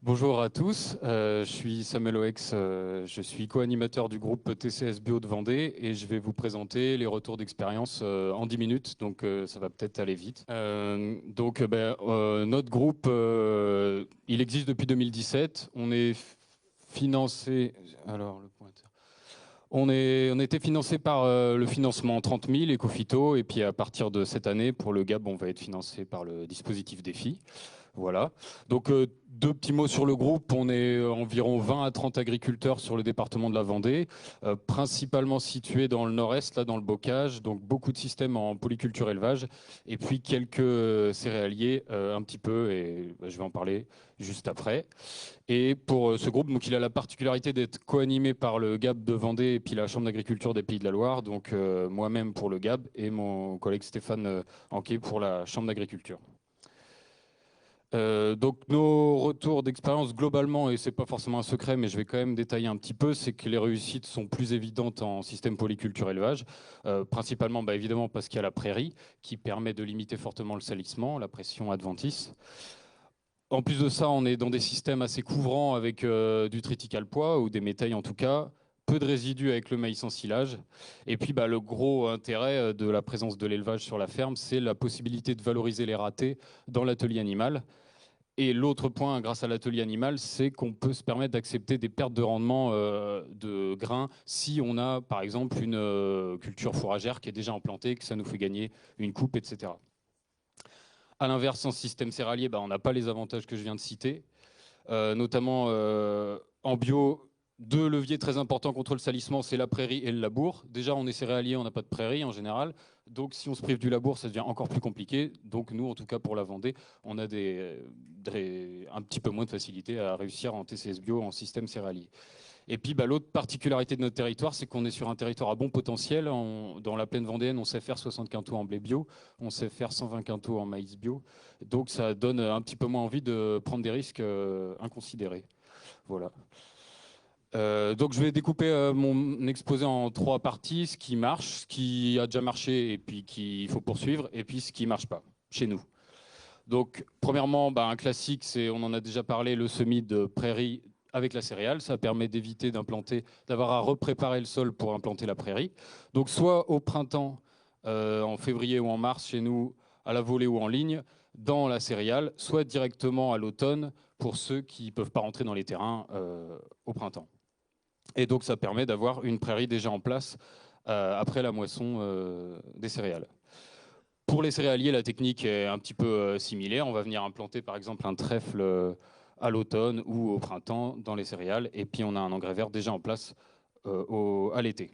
Bonjour à tous, je suis Samuel Oex, je suis co-animateur du groupe TCS Bio de Vendée et je vais vous présenter les retours d'expérience en 10 minutes, donc ça va peut-être aller vite. Notre groupe, il existe depuis 2017, on est financé... Alors, le pointeur. On a été financé par le financement 30 000 Ecofito et puis à partir de cette année, pour le GAB, on va être financé par le dispositif DEFI. Voilà. Donc, deux petits mots sur le groupe. On est environ 20 à 30 agriculteurs sur le département de la Vendée, principalement situés dans le nord-est, là, dans le bocage. Donc, beaucoup de systèmes en polyculture élevage. Et puis, quelques céréaliers, un petit peu, et je vais en parler juste après. Et pour ce groupe, donc, il a la particularité d'être co-animé par le GAB de Vendée et puis la Chambre d'agriculture des Pays de la Loire. Donc, moi-même pour le GAB et mon collègue Stéphane Anquet pour la Chambre d'agriculture. Donc nos retours d'expérience globalement, et c'est pas forcément un secret, mais je vais quand même détailler un petit peu, c'est que les réussites sont plus évidentes en système polyculture élevage, principalement évidemment parce qu'il y a la prairie qui permet de limiter fortement le salissement, la pression adventice. En plus de ça, on est dans des systèmes assez couvrants avec du triticale-pois ou des métailles en tout cas, peu de résidus avec le maïs en silage. Et puis le gros intérêt de la présence de l'élevage sur la ferme, c'est la possibilité de valoriser les ratés dans l'atelier animal. Et l'autre point, grâce à l'atelier animal, c'est qu'on peut se permettre d'accepter des pertes de rendement de grains si on a, par exemple, une culture fourragère qui est déjà implantée, que ça nous fait gagner une coupe, etc. À l'inverse, en système céréalier, on n'a pas les avantages que je viens de citer, notamment en bio. Deux leviers très importants contre le salissement, c'est la prairie et le labour. Déjà, on est céréalier, on n'a pas de prairie en général. Donc, si on se prive du labour, ça devient encore plus compliqué. Donc, nous, en tout cas pour la Vendée, on a un petit peu moins de facilité à réussir en TCS bio, en système céréalier. Et puis, l'autre particularité de notre territoire, c'est qu'on est sur un territoire à bon potentiel. Dans la plaine vendéenne, on sait faire 60 quintaux en blé bio, on sait faire 120 quintaux en maïs bio. Donc, ça donne un petit peu moins envie de prendre des risques inconsidérés. Voilà. Donc je vais découper mon exposé en trois parties, ce qui marche, ce qui a déjà marché et puis qu'il faut poursuivre, et puis ce qui ne marche pas chez nous. Donc premièrement, un classique, c'est, on en a déjà parlé, le semis de prairie avec la céréale. Ça permet d'éviter d'implanter, d'avoir à repréparer le sol pour implanter la prairie. Donc soit au printemps, en février ou en mars chez nous, à la volée ou en ligne, dans la céréale, soit directement à l'automne pour ceux qui ne peuvent pas rentrer dans les terrains au printemps. Et donc, ça permet d'avoir une prairie déjà en place après la moisson des céréales. Pour les céréaliers, la technique est un petit peu similaire. On va venir implanter, par exemple, un trèfle à l'automne ou au printemps dans les céréales. Et puis, on a un engrais vert déjà en place à l'été.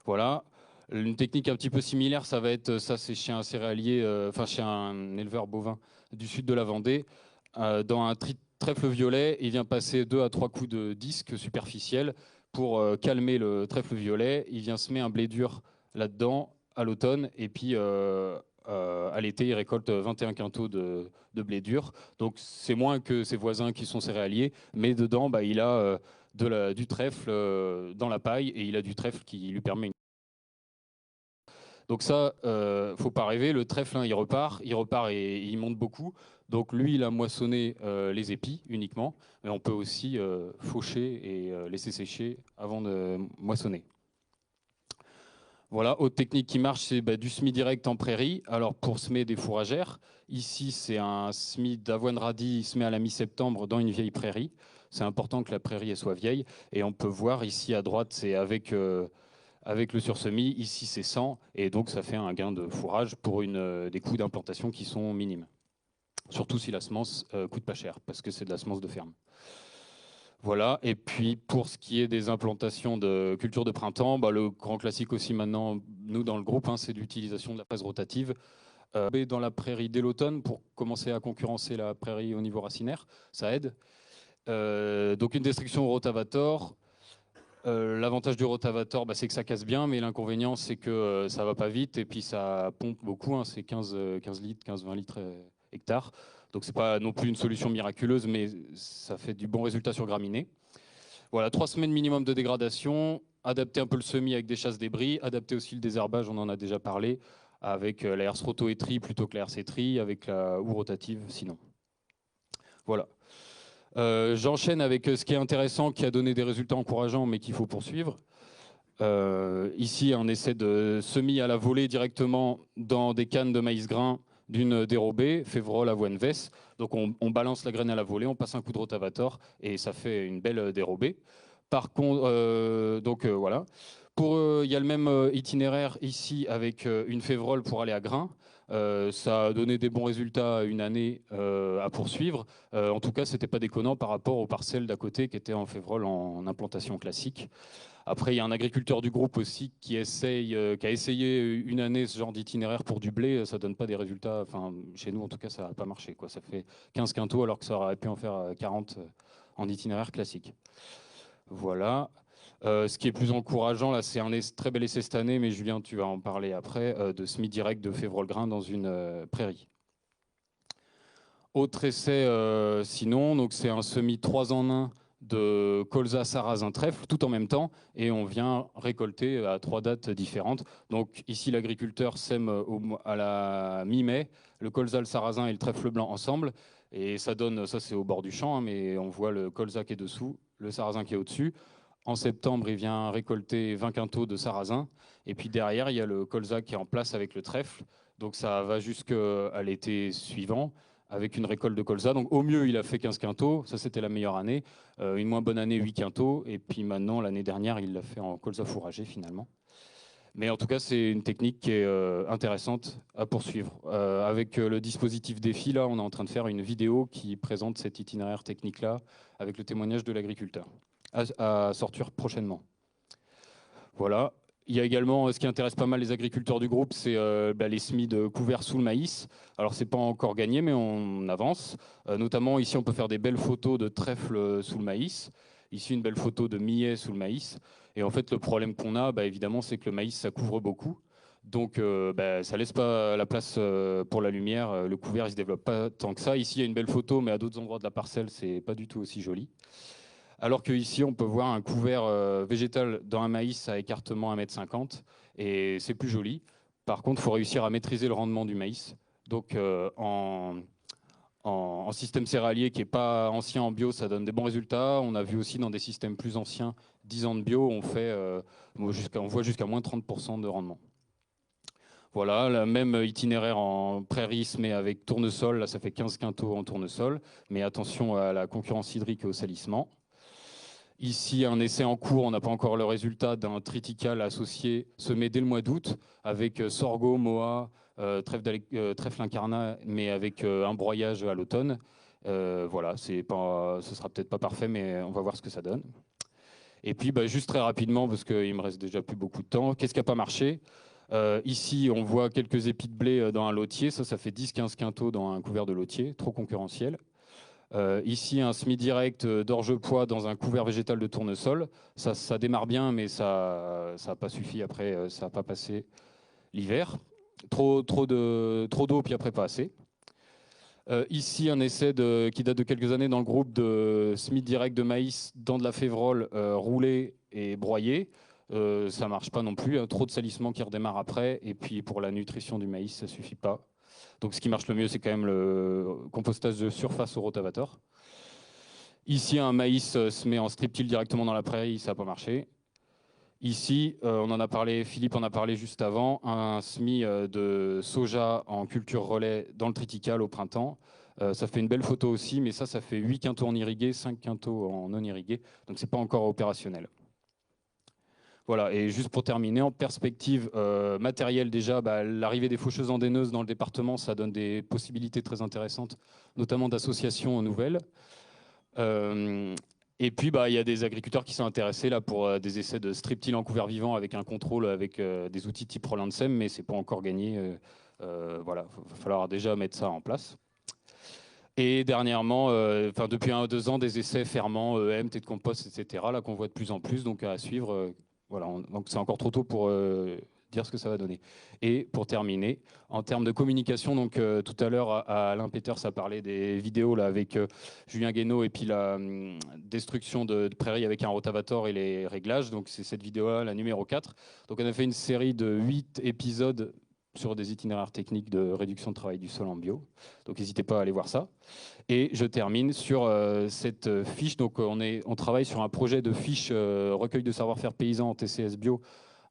Voilà. Une technique un petit peu similaire, ça va être, ça c'est chez un céréalier, chez un éleveur bovin du sud de la Vendée. Dans un trèfle violet, il vient passer 2 à 3 coups de disque superficiel pour calmer le trèfle violet. Il vient semer un blé dur là-dedans à l'automne et puis à l'été, il récolte 21 quintaux de blé dur. Donc c'est moins que ses voisins qui sont céréaliers, mais dedans, il a du trèfle dans la paille et il a du trèfle qui lui permet une... Donc ça, faut pas rêver, le trèfle, il repart et il monte beaucoup. Donc lui, il a moissonné les épis uniquement, mais on peut aussi faucher et laisser sécher avant de moissonner. Voilà, autre technique qui marche, c'est du semis direct en prairie. Alors pour semer des fourragères, ici c'est un semis d'avoine radis semé à la mi-septembre dans une vieille prairie. C'est important que la prairie soit vieille. Et on peut voir ici à droite, c'est avec le sursemis. Ici c'est sans. Et donc ça fait un gain de fourrage pour des coûts d'implantation qui sont minimes. Surtout si la semence coûte pas cher, parce que c'est de la semence de ferme. Voilà, et puis pour ce qui est des implantations de culture de printemps, le grand classique aussi maintenant, nous dans le groupe, c'est l'utilisation de la phase rotative. Dans la prairie dès l'automne pour commencer à concurrencer la prairie au niveau racinaire, ça aide. Donc une destruction au rotavator. L'avantage du rotavator, c'est que ça casse bien, mais l'inconvénient, c'est que ça va pas vite et puis ça pompe beaucoup, c'est 15 litres, 15-20 litres hectare. Donc c'est pas non plus une solution miraculeuse, mais ça fait du bon résultat sur graminées. Voilà, 3 semaines minimum de dégradation, adapter un peu le semis avec des chasses-débris, adapter aussi le désherbage, on en a déjà parlé, avec la herse roto-étrie plutôt que la herse étrie, avec la houe rotative sinon. Voilà. J'enchaîne avec ce qui est intéressant, qui a donné des résultats encourageants, mais qu'il faut poursuivre. Ici, un essai de semis à la volée directement dans des cannes de maïs grain d'une dérobée, Févrole, avoine, Vesse. Donc on balance la graine à la volée, on passe un coup de rotavator et ça fait une belle dérobée. Par contre, voilà. Il y a le même itinéraire ici avec une févrole pour aller à grain. Ça a donné des bons résultats une année à poursuivre. En tout cas, c'était pas déconnant par rapport aux parcelles d'à côté qui étaient en févrole en implantation classique. Après, il y a un agriculteur du groupe aussi qui a essayé une année ce genre d'itinéraire pour du blé. Ça donne pas des résultats. Enfin, chez nous, en tout cas, ça n'a pas marché, quoi. Ça fait 15 quintaux alors que ça aurait pu en faire 40 en itinéraire classique. Voilà. Ce qui est plus encourageant, là, c'est un très bel essai cette année, mais Julien, tu vas en parler après, de semis direct de Févrole-Grain dans une prairie. Autre essai, sinon, donc c'est un semis 3 en 1 de colza, sarrasin, trèfle, tout en même temps, et on vient récolter à 3 dates différentes. Donc ici, l'agriculteur sème à la mi-mai le colza, le sarrasin et le trèfle blanc ensemble, et ça donne, ça c'est au bord du champ, hein, mais on voit le colza qui est dessous, le sarrasin qui est au-dessus. En septembre, il vient récolter 20 quintaux de sarrasin, et puis derrière, il y a le colza qui est en place avec le trèfle, donc ça va jusqu'à l'été suivant avec une récolte de colza. Donc au mieux, il a fait 15 quintaux, ça c'était la meilleure année. Une moins bonne année, 8 quintaux. Et puis maintenant, l'année dernière, il l'a fait en colza fourragé finalement. Mais en tout cas, c'est une technique qui est intéressante à poursuivre. Avec le dispositif défi, là, on est en train de faire une vidéo qui présente cet itinéraire technique-là avec le témoignage de l'agriculteur à sortir prochainement. Voilà. Il y a également, ce qui intéresse pas mal les agriculteurs du groupe, c'est les semis de couverts sous le maïs. Alors, c'est pas encore gagné, mais on avance. Notamment, ici, on peut faire des belles photos de trèfle sous le maïs. Ici, une belle photo de millet sous le maïs. Et en fait, le problème qu'on a, évidemment, c'est que le maïs, ça couvre beaucoup. Donc, ça laisse pas la place pour la lumière. Le couvert, il se développe pas tant que ça. Ici, il y a une belle photo, mais à d'autres endroits de la parcelle, c'est pas du tout aussi joli. Alors qu'ici, on peut voir un couvert végétal dans un maïs à écartement 1,50 m et c'est plus joli. Par contre, il faut réussir à maîtriser le rendement du maïs. Donc, en système céréalier qui n'est pas ancien en bio, ça donne des bons résultats. On a vu aussi dans des systèmes plus anciens, 10 ans de bio, on voit jusqu'à moins 30% de rendement. Voilà, le même itinéraire en prairie, mais avec tournesol. Là, ça fait 15 quintaux en tournesol. Mais attention à la concurrence hydrique et au salissement. Ici, un essai en cours, on n'a pas encore le résultat d'un triticale associé semé dès le mois d'août avec sorgho, moa, trèfle incarnat, mais avec un broyage à l'automne. Voilà, ce sera peut-être pas parfait, mais on va voir ce que ça donne. Et puis, juste très rapidement, parce qu'il me reste déjà plus beaucoup de temps, qu'est-ce qui n'a pas marché? Ici, on voit quelques épis de blé dans un lotier. Ça fait 10-15 quintaux dans un couvert de lotier, trop concurrentiel. Ici, un semis direct d'orge-pois dans un couvert végétal de tournesol. Ça démarre bien, mais ça n'a pas suffi. Après, ça n'a pas passé l'hiver. Trop d'eau, puis après pas assez. Ici, un essai qui date de quelques années dans le groupe de semis direct de maïs dans de la févrole roulée et broyée. Ça ne marche pas non plus. Trop de salissement qui redémarre après. Et puis, pour la nutrition du maïs, ça ne suffit pas. Donc, ce qui marche le mieux, c'est quand même le compostage de surface au rotavator. Ici, un maïs se met en strip-till directement dans la prairie, ça n'a pas marché. Ici, on en a parlé, Philippe en a parlé juste avant, un semis de soja en culture relais dans le triticale au printemps. Ça fait une belle photo aussi, mais ça fait 8 quintaux en irrigué, 5 quintaux en non irrigué, donc c'est pas encore opérationnel. Voilà, et juste pour terminer, en perspective matérielle déjà, l'arrivée des faucheuses andeineuses dans le département, ça donne des possibilités très intéressantes, notamment d'associations nouvelles. Et puis, il y a des agriculteurs qui sont intéressés là, pour des essais de strip-till en couvert vivant avec un contrôle avec des outils type Roland-Sem, mais ce n'est pas encore gagné. Voilà, il va falloir déjà mettre ça en place. Et dernièrement, depuis 1 ou 2 ans, des essais ferments, EM, thé de compost, etc., là qu'on voit de plus en plus, donc à suivre. Voilà, donc c'est encore trop tôt pour dire ce que ça va donner. Et pour terminer, en termes de communication, donc tout à l'heure à Alain Peters a parlé des vidéos là, avec Julien Guénaud et puis la destruction de prairies avec un rotavator et les réglages. Donc c'est cette vidéo-là, la numéro 4. Donc on a fait une série de 8 épisodes sur des itinéraires techniques de réduction de travail du sol en bio. Donc n'hésitez pas à aller voir ça. Et je termine sur cette fiche. Donc on travaille sur un projet de fiche recueil de savoir-faire paysan en TCS bio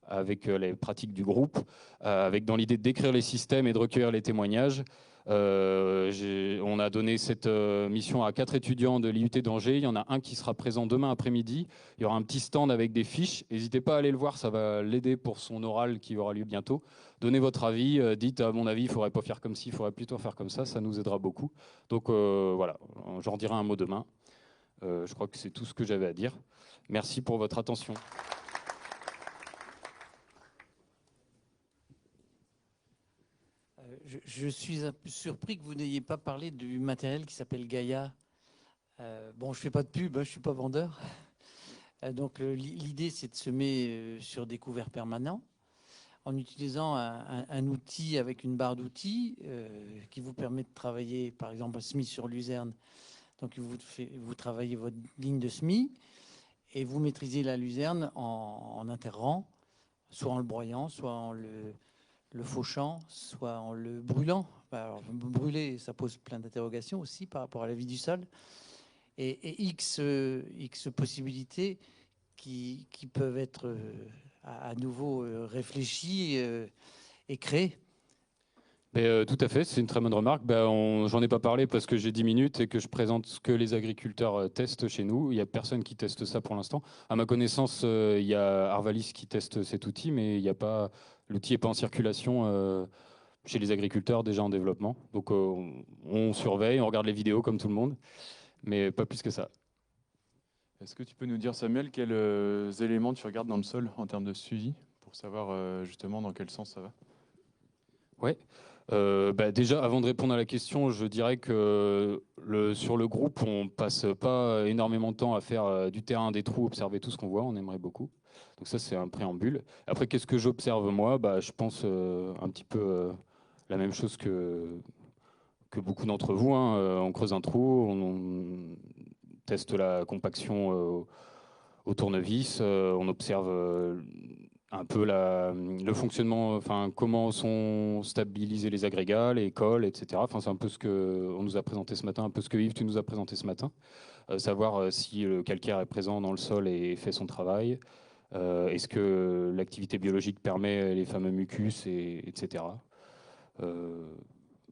avec les pratiques du groupe, avec dans l'idée de décrire les systèmes et de recueillir les témoignages. On a donné cette mission à 4 étudiants de l'IUT d'Angers. Il y en a un qui sera présent demain après-midi. Il y aura un petit stand avec des fiches. N'hésitez pas à aller le voir, ça va l'aider pour son oral qui aura lieu bientôt. Donnez votre avis, dites à mon avis, il ne faudrait pas faire comme ci, il faudrait plutôt faire comme ça nous aidera beaucoup. Donc voilà, j'en dirai un mot demain. Je crois que c'est tout ce que j'avais à dire. Merci pour votre attention. Je suis un peu surpris que vous n'ayez pas parlé du matériel qui s'appelle Gaïa. Bon, je ne fais pas de pub, hein, je ne suis pas vendeur. Donc l'idée, c'est de semer sur des couverts permanents en utilisant un outil avec une barre d'outils qui vous permet de travailler, par exemple, un semis sur luzerne. Donc vous travaillez votre ligne de semis et vous maîtrisez la luzerne en interrang, soit en le broyant, soit en le fauchant, soit en le brûlant. Alors, brûler, ça pose plein d'interrogations aussi par rapport à la vie du sol. Et X possibilités qui peuvent être à nouveau réfléchies et créées. Tout à fait, c'est une très bonne remarque. J'en ai pas parlé parce que j'ai 10 minutes et que je présente ce que les agriculteurs testent chez nous. Il n'y a personne qui teste ça pour l'instant. À ma connaissance, il y a Arvalis qui teste cet outil, mais il y a pas, l'outil n'est pas en circulation chez les agriculteurs déjà en développement. Donc on surveille, on regarde les vidéos comme tout le monde, mais pas plus que ça. Est-ce que tu peux nous dire, Samuel, quels éléments tu regardes dans le sol en termes de suivi pour savoir justement dans quel sens ça va? Ouais. Déjà, avant de répondre à la question, je dirais que sur le groupe, on passe pas énormément de temps à faire du terrain, des trous, observer tout ce qu'on voit. On aimerait beaucoup. Donc ça, c'est un préambule. Après, qu'est-ce que j'observe moi? Je pense un petit peu la même chose que beaucoup d'entre vous. Hein. On creuse un trou, on teste la compaction au tournevis, on observe un peu le fonctionnement, enfin comment sont stabilisés les agrégats, les cols, etc. Enfin, c'est un peu ce que on nous a présenté ce matin, un peu ce que Yves tu nous as présenté ce matin. Savoir si le calcaire est présent dans le sol et fait son travail. Est-ce que l'activité biologique permet les fameux mucus, etc.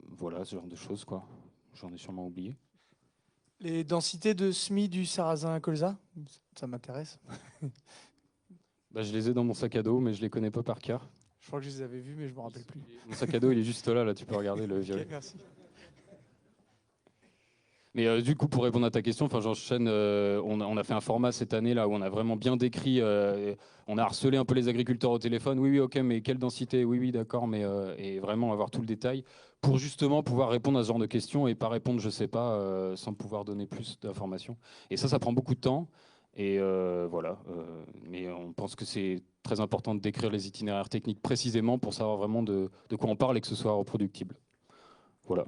Voilà, ce genre de choses, quoi. J'en ai sûrement oublié. Les densités de SMI du sarrasin colza, ça m'intéresse. Je les ai dans mon sac à dos, mais je les connais pas par cœur. Je crois que je les avais vus, mais je me rappelle plus. Mon sac à dos, il est juste là, tu peux regarder le violet. Okay, merci. Mais du coup, pour répondre à ta question, j'enchaîne. On a fait un format cette année là où on a vraiment bien décrit. On a harcelé un peu les agriculteurs au téléphone. Oui, ok, mais quelle densité? Oui, d'accord, mais et vraiment avoir tout le détail pour justement pouvoir répondre à ce genre de questions et pas répondre, je sais pas, sans pouvoir donner plus d'informations. Et ça prend beaucoup de temps. Et voilà. Mais on pense que c'est très important de décrire les itinéraires techniques précisément pour savoir vraiment de quoi on parle et que ce soit reproductible. Voilà.